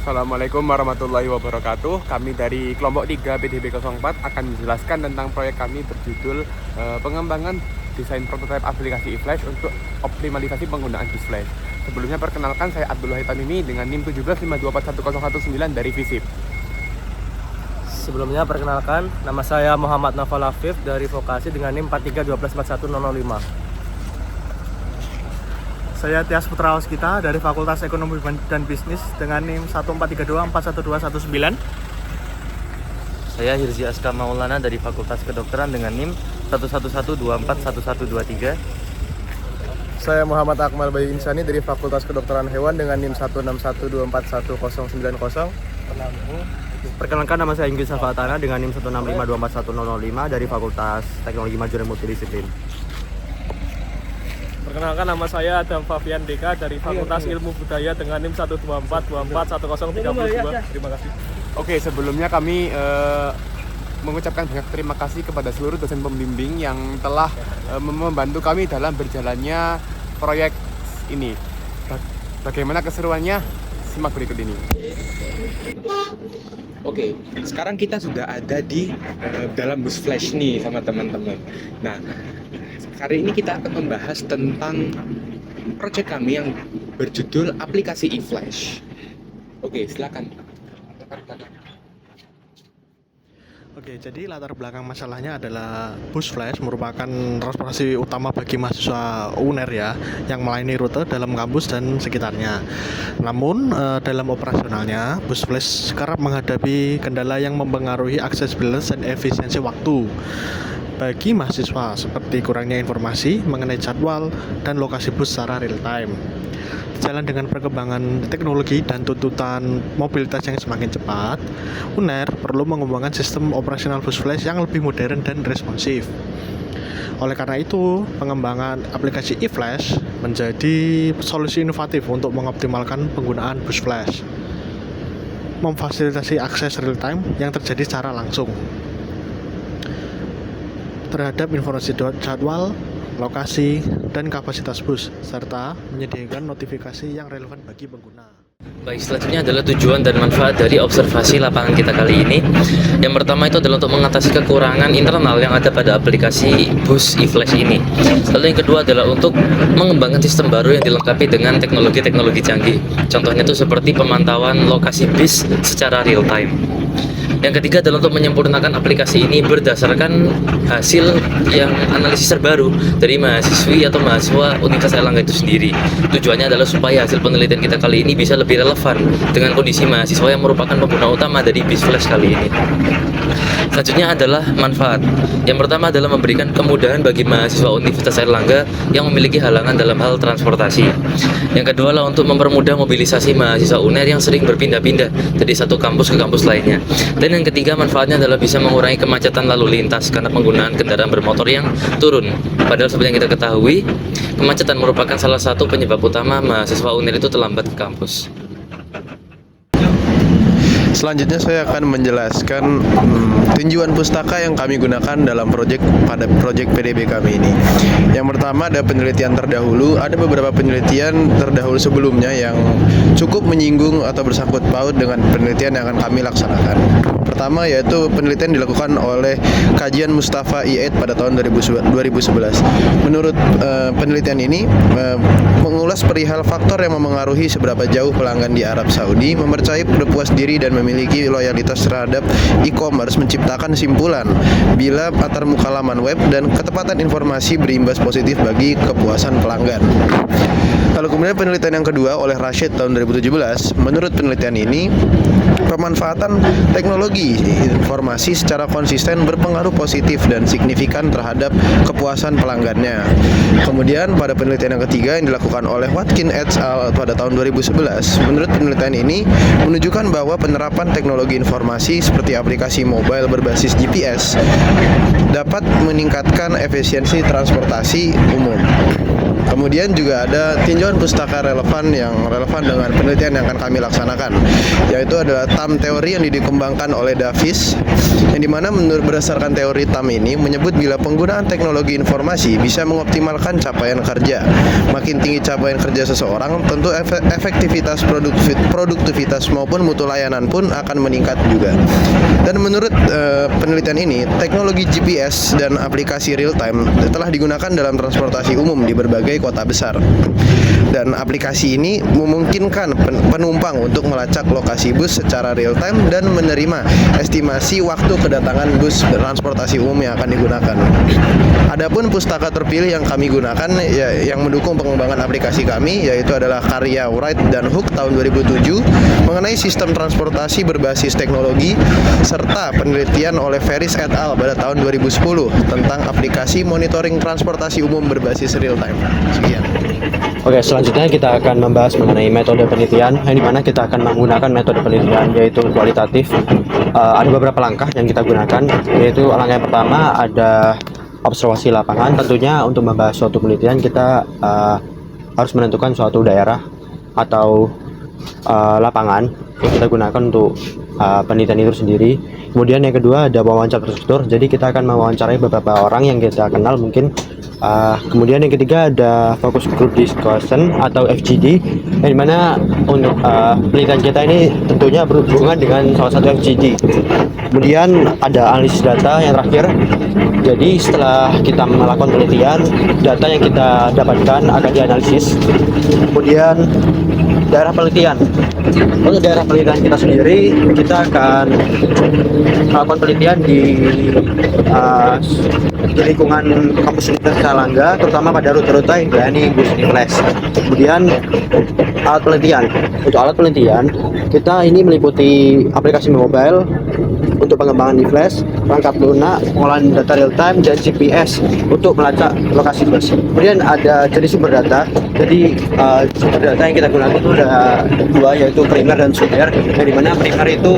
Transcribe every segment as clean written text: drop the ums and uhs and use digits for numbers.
Assalamualaikum warahmatullahi wabarakatuh. Kami dari kelompok 3 PDB 04 akan menjelaskan tentang proyek kami berjudul pengembangan desain prototipe aplikasi eFlash untuk optimalisasi penggunaan bus flash. Sebelumnya perkenalkan, saya Abdullah Hitamimi dengan NIM 175241019 dari Visip. Sebelumnya perkenalkan, nama saya Muhammad Naufal Afif dari Vokasi dengan NIM 431241005. Saya Tias Putra Waskita dari Fakultas Ekonomi dan Bisnis dengan NIM 143241219. Saya Hirzi Aska Maulana dari Fakultas Kedokteran dengan NIM 111241123. Saya Muhammad Akmal Bayu Insani dari Fakultas Kedokteran Hewan dengan NIM 161241090. Perkenalkan, nama saya Inggris Safatana dengan NIM 165241005 dari Fakultas Teknologi Maju dan Multidisiplin. Perkenalkan, nama saya Adam Fabian Deka dari Fakultas Ilmu Budaya dengan NIM 124241032. Terima kasih. Oke, sebelumnya kami mengucapkan banyak terima kasih kepada seluruh dosen pembimbing yang telah membantu kami dalam berjalannya proyek ini. Bagaimana keseruannya? Simak berikut ini. Oke, sekarang kita sudah ada di dalam bus flash nih sama teman-teman. Nah, hari ini kita akan membahas tentang proyek kami yang berjudul aplikasi eFlash. Oke, silakan. Oke, jadi latar belakang masalahnya adalah bus flash merupakan transportasi utama bagi mahasiswa UNER ya, yang melayani rute dalam kampus dan sekitarnya. Namun dalam operasionalnya, bus flash kerap menghadapi kendala yang mempengaruhi aksesibilitas dan efisiensi waktu bagi mahasiswa, seperti kurangnya informasi mengenai jadwal dan lokasi bus secara real time. Jalan dengan perkembangan teknologi dan tuntutan mobilitas yang semakin cepat, UNER perlu mengembangkan sistem operasional bus flash yang lebih modern dan responsif. Oleh karena itu, pengembangan aplikasi eFlash menjadi solusi inovatif untuk mengoptimalkan penggunaan bus flash, memfasilitasi akses real time yang terjadi secara langsung terhadap informasi jadwal, lokasi, dan kapasitas bus, serta menyediakan notifikasi yang relevan bagi pengguna. Baik, selanjutnya adalah tujuan dan manfaat dari observasi lapangan kita kali ini. Yang pertama itu adalah untuk mengatasi kekurangan internal yang ada pada aplikasi bus eFlash ini. Lalu yang kedua adalah untuk mengembangkan sistem baru yang dilengkapi dengan teknologi-teknologi canggih. Contohnya itu seperti pemantauan lokasi bis secara real time. Yang ketiga adalah untuk menyempurnakan aplikasi ini berdasarkan hasil yang analisis terbaru dari mahasiswi atau mahasiswa Universitas Airlangga itu sendiri. Tujuannya adalah supaya hasil penelitian kita kali ini bisa lebih relevan dengan kondisi mahasiswa yang merupakan pengguna utama dari bis flash kali ini. Selanjutnya adalah manfaat. Yang pertama adalah memberikan kemudahan bagi mahasiswa Universitas Airlangga yang memiliki halangan dalam hal transportasi. Yang kedua adalah untuk mempermudah mobilisasi mahasiswa UNER yang sering berpindah-pindah dari satu kampus ke kampus lainnya. Dan yang ketiga, manfaatnya adalah bisa mengurangi kemacetan lalu lintas karena penggunaan kendaraan bermotor yang turun. Padahal seperti yang kita ketahui, kemacetan merupakan salah satu penyebab utama mahasiswa UNER itu terlambat ke kampus. Selanjutnya saya akan menjelaskan tinjauan pustaka yang kami gunakan dalam proyek PDB kami ini. Yang pertama ada penelitian terdahulu, ada beberapa penelitian terdahulu sebelumnya yang cukup menyinggung atau bersangkut paut dengan penelitian yang akan kami laksanakan. Pertama yaitu penelitian dilakukan oleh kajian Mustafa I8 pada tahun 2011. Menurut penelitian ini mengulas perihal faktor yang memengaruhi seberapa jauh pelanggan di Arab Saudi mempercayai puas diri dan memiliki loyalitas terhadap e-commerce, menciptakan simpulan bila antarmuka laman web dan ketepatan informasi berimbas positif bagi kepuasan pelanggan. Lalu kemudian penelitian yang kedua oleh Rashid tahun 2017. Menurut penelitian ini, pemanfaatan teknologi informasi secara konsisten berpengaruh positif dan signifikan terhadap kepuasan pelanggannya. Kemudian pada penelitian yang ketiga yang dilakukan oleh Watkins et al. Pada tahun 2011, menurut penelitian ini menunjukkan bahwa penerapan teknologi informasi seperti aplikasi mobile berbasis GPS dapat meningkatkan efisiensi transportasi umum. Kemudian juga ada tinjauan pustaka relevan dengan penelitian yang akan kami laksanakan, yaitu adalah TAM teori yang dikembangkan oleh Davis, yang dimana berdasarkan teori TAM ini menyebut bila penggunaan teknologi informasi bisa mengoptimalkan capaian kerja. Makin tinggi capaian kerja seseorang, tentu efektivitas produktivitas maupun mutu layanan pun akan meningkat juga. Dan menurut penelitian ini, teknologi GPS dan aplikasi real time telah digunakan dalam transportasi umum di berbagai kota besar. Dan aplikasi ini memungkinkan penumpang untuk melacak lokasi bus secara real time dan menerima estimasi waktu kedatangan bus transportasi umum yang akan digunakan. Adapun pustaka terpilih yang kami gunakan yang mendukung pengembangan aplikasi kami, yaitu adalah karya Wright dan Hook tahun 2007 mengenai sistem transportasi berbasis teknologi, serta penelitian oleh Ferris et al. Pada tahun 2010 tentang aplikasi monitoring transportasi umum berbasis real time. Sekian. Oke, selanjutnya kita akan membahas mengenai metode penelitian, yang dimana kita akan menggunakan metode penelitian yaitu kualitatif. Ada beberapa langkah yang kita gunakan, yaitu langkah yang pertama ada observasi lapangan. Tentunya untuk membahas suatu penelitian kita harus menentukan suatu daerah atau lapangan yang kita gunakan untuk penelitian itu sendiri. Kemudian yang kedua ada wawancara terstruktur, jadi kita akan mewawancarai beberapa orang yang kita kenal mungkin. Kemudian yang ketiga ada focus group discussion atau FGD, yang dimana untuk penelitian kita ini tentunya berhubungan dengan salah satu FGD. Kemudian ada analisis data yang terakhir, jadi setelah kita melakukan penelitian, data yang kita dapatkan akan dianalisis. Kemudian daerah penelitian, untuk daerah penelitian kita sendiri, kita akan melakukan penelitian di lingkungan kampus Universitas Airlangga, terutama pada rute-rute yang dilayani bus Uniflash. Kemudian alat penelitian, untuk alat penelitian kita ini meliputi aplikasi mobile untuk pengembangan Uniflash, perangkat lunak, pengolahan data real time, dan GPS untuk melacak lokasi bus. Kemudian ada jenis sumber data, jadi sumber data yang kita gunakan itu ada dua, yaitu primer dan sekunder. Yang dimana primer itu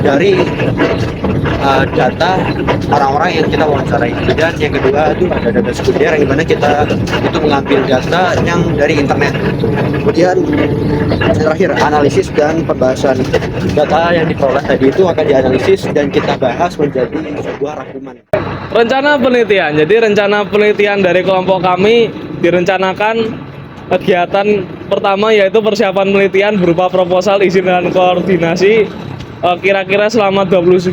dari data orang-orang yang kita wawancarai, dan yang kedua itu ada data sekunder yang dimana kita itu mengambil data yang dari internet. Kemudian yang terakhir analisis dan pembahasan data yang diperoleh tadi itu akan dianalisis dan kita bahas menjadi sebuah rangkuman. Rencana penelitian. Jadi rencana penelitian dari kelompok kami direncanakan kegiatan pertama yaitu persiapan penelitian berupa proposal, izin dan koordinasi kira-kira selama 29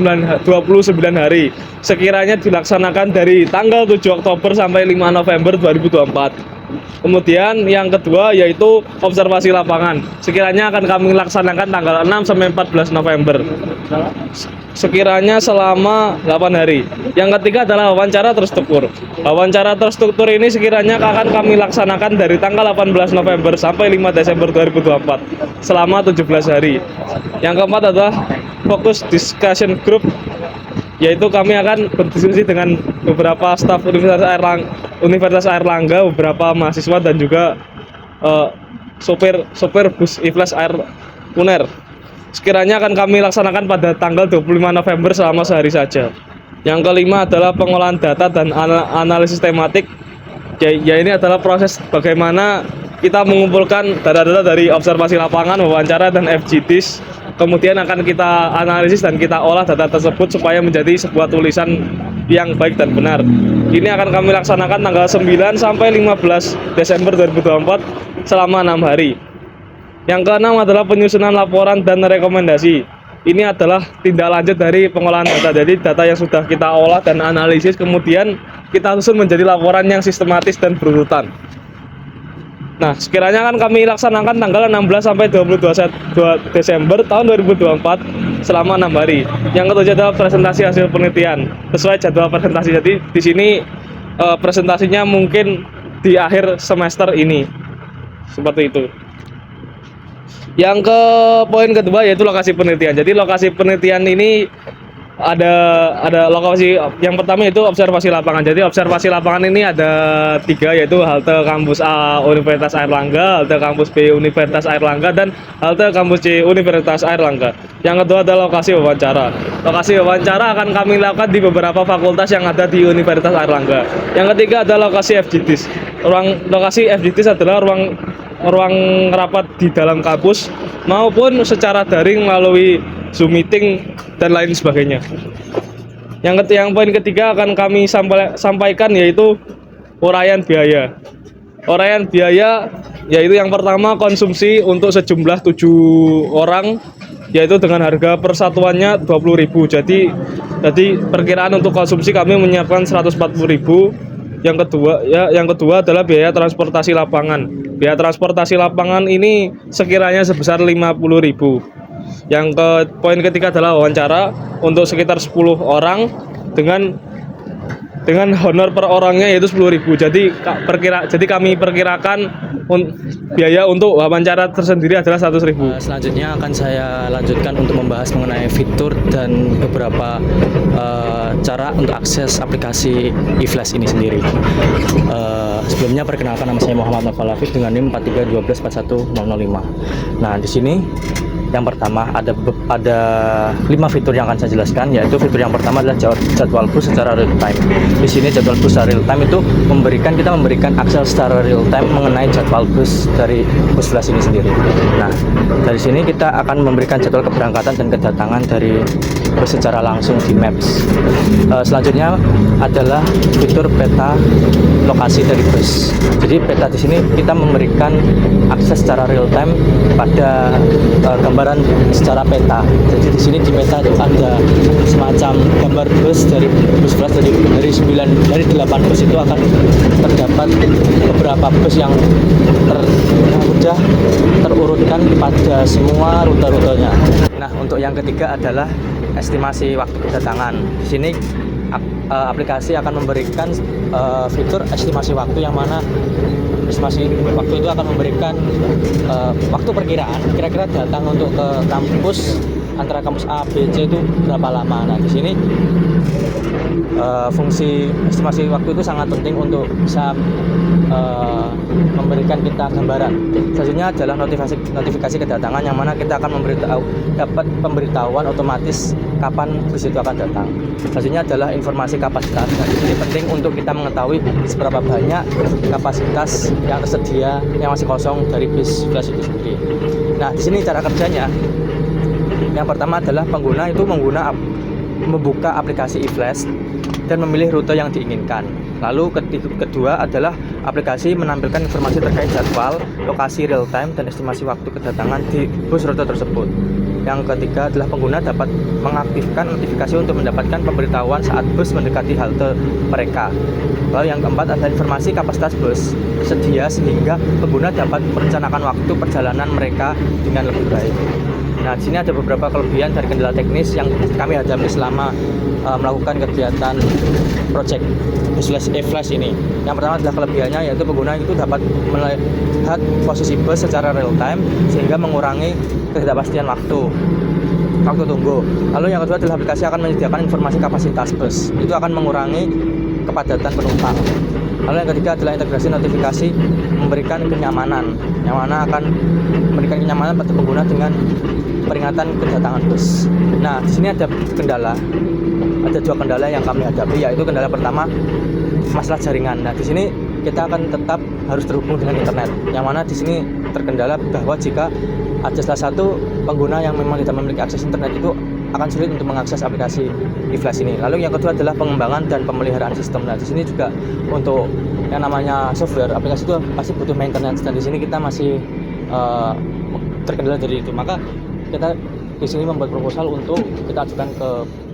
hari. Sekiranya dilaksanakan dari tanggal 7 Oktober sampai 5 November 2024. Kemudian yang kedua yaitu observasi lapangan. Sekiranya akan kami laksanakan tanggal 6 sampai 14 November. Sekiranya selama 8 hari. Yang ketiga adalah wawancara terstruktur. Wawancara terstruktur ini sekiranya akan kami laksanakan dari tanggal 18 November sampai 5 Desember 2024 selama 17 hari. Yang keempat adalah fokus discussion group, yaitu kami akan berdiskusi dengan beberapa staf Universitas Airlangga, beberapa mahasiswa dan juga sopir bus Iflash Air Uner. Sekiranya akan kami laksanakan pada tanggal 25 November selama sehari saja. Yang kelima adalah pengolahan data dan analisis tematik. Ya ini adalah proses bagaimana kita mengumpulkan data-data dari observasi lapangan, wawancara, dan FGDs. Kemudian akan kita analisis dan kita olah data tersebut supaya menjadi sebuah tulisan yang baik dan benar. Ini akan kami laksanakan tanggal 9 sampai 15 Desember 2024 selama 6 hari. Yang keenam adalah penyusunan laporan dan rekomendasi. Ini adalah tindak lanjut dari pengolahan data. Jadi data yang sudah kita olah dan analisis kemudian kita susun menjadi laporan yang sistematis dan berurutan. Nah, sekiranya akan kami laksanakan tanggal 16 sampai 22 Desember tahun 2024 selama 6 hari. Yang ketujuh adalah presentasi hasil penelitian sesuai jadwal presentasi. Jadi di sini presentasinya mungkin di akhir semester ini. Seperti itu. Yang ke poin kedua yaitu lokasi penelitian. Jadi lokasi penelitian ini ada lokasi yang pertama itu observasi lapangan. Jadi observasi lapangan ini ada 3, yaitu halte kampus A Universitas Airlangga, halte kampus B Universitas Airlangga, dan halte kampus C Universitas Airlangga. Yang kedua adalah lokasi wawancara. Lokasi wawancara akan kami lakukan di beberapa fakultas yang ada di Universitas Airlangga. Yang ketiga adalah lokasi FGDs. Lokasi FGDs adalah ruang rapat di dalam kampus maupun secara daring melalui Zoom meeting dan lain sebagainya. Yang poin ketiga akan kami sampaikan yaitu uraian biaya. Uraian biaya yaitu yang pertama konsumsi untuk sejumlah 7 orang yaitu dengan harga persatuannya 20.000. Jadi perkiraan untuk konsumsi kami menyiapkan 140.000. Yang kedua adalah biaya transportasi lapangan. Biaya transportasi lapangan ini sekiranya sebesar 50.000. Poin ketiga adalah wawancara untuk sekitar 10 orang dengan honor per orangnya yaitu 10.000. Jadi kami perkirakan biaya untuk wawancara tersendiri adalah 100.000. Selanjutnya akan saya lanjutkan untuk membahas mengenai fitur dan beberapa cara untuk akses aplikasi eFlash ini sendiri. Sebelumnya perkenalkan, nama saya Muhammad Noval Afif dengan NIM 4312410005. Nah, di sini yang pertama ada 5 fitur yang akan saya jelaskan, yaitu fitur yang pertama adalah jadwal bus secara real time. Di sini jadwal bus secara real time itu kita memberikan akses secara real time mengenai jadwal bus dari bus flash ini sendiri. Nah, dari sini kita akan memberikan jadwal keberangkatan dan kedatangan dari bus secara langsung di Maps. Selanjutnya adalah fitur peta lokasi dari bus. Jadi peta di sini kita memberikan akses secara real time pada gambaran secara peta. Jadi di sini di peta itu ada semacam gambar bus dari bus flash dari 8 bus itu akan terdapat beberapa bus yang sudah terurutkan pada semua rute-rutenya. Nah, untuk yang ketiga adalah estimasi waktu kedatangan. Di sini aplikasi akan memberikan fitur estimasi waktu, yang mana estimasi waktu itu akan memberikan waktu perkiraan kira-kira datang untuk ke kampus antara kampus A, B, C itu berapa lama. Nah, di sini fungsi estimasi waktu itu sangat penting untuk bisa memberikan kita gambaran. Selanjutnya adalah notifikasi kedatangan, yang mana kita akan dapat pemberitahuan otomatis kapan bus itu akan datang. Selanjutnya adalah informasi kapasitas. Nah, ini penting untuk kita mengetahui seberapa banyak kapasitas yang tersedia yang masih kosong dari bus flash itu sendiri. Nah, di sini cara kerjanya. Yang pertama adalah pengguna itu membuka aplikasi eFlash dan memilih rute yang diinginkan. Lalu kedua adalah aplikasi menampilkan informasi terkait jadwal, lokasi real time, dan estimasi waktu kedatangan di bus rute tersebut. Yang ketiga adalah pengguna dapat mengaktifkan notifikasi untuk mendapatkan pemberitahuan saat bus mendekati halte mereka. Lalu yang keempat adalah informasi kapasitas bus tersedia sehingga pengguna dapat merencanakan waktu perjalanan mereka dengan lebih baik. Nah, di sini ada beberapa kelebihan dari kendala teknis yang kami hadapi selama melakukan kegiatan project eFlash ini. Yang pertama adalah kelebihannya, yaitu pengguna itu dapat melihat posisi bus secara real time sehingga mengurangi ketidakpastian waktu tunggu. Lalu yang kedua adalah aplikasi akan menyediakan informasi kapasitas bus, itu akan mengurangi kepadatan penumpang. Lalu yang ketiga adalah integrasi notifikasi memberikan kenyamanan, yang mana akan memberikan kenyamanan pada pengguna dengan peringatan kedatangan bus. Nah, di sini ada dua kendala yang kami hadapi, yaitu kendala pertama masalah jaringan. Nah, di sini kita akan tetap harus terhubung dengan internet, yang mana di sini terkendala bahwa jika ada salah satu pengguna yang memang tidak memiliki akses internet, itu akan sulit untuk mengakses aplikasi eFlash ini. Lalu yang kedua adalah pengembangan dan pemeliharaan sistem. Nah, di sini juga untuk yang namanya software aplikasi itu pasti butuh maintenance, dan di sini kita masih terkendala dari itu. Maka kita di sini membuat proposal untuk kita ajukan ke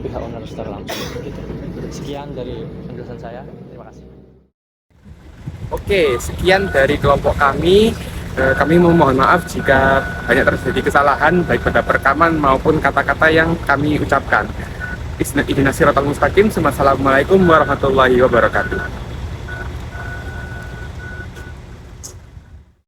pihak owner secara langsung. Sekian dari penjelasan saya. Terima kasih. Oke, sekian dari kelompok kami. Kami memohon maaf jika banyak terjadi kesalahan baik pada perekaman maupun kata-kata yang kami ucapkan. Ihdinas siratal mustaqim. Wassalamualaikum warahmatullahi wabarakatuh.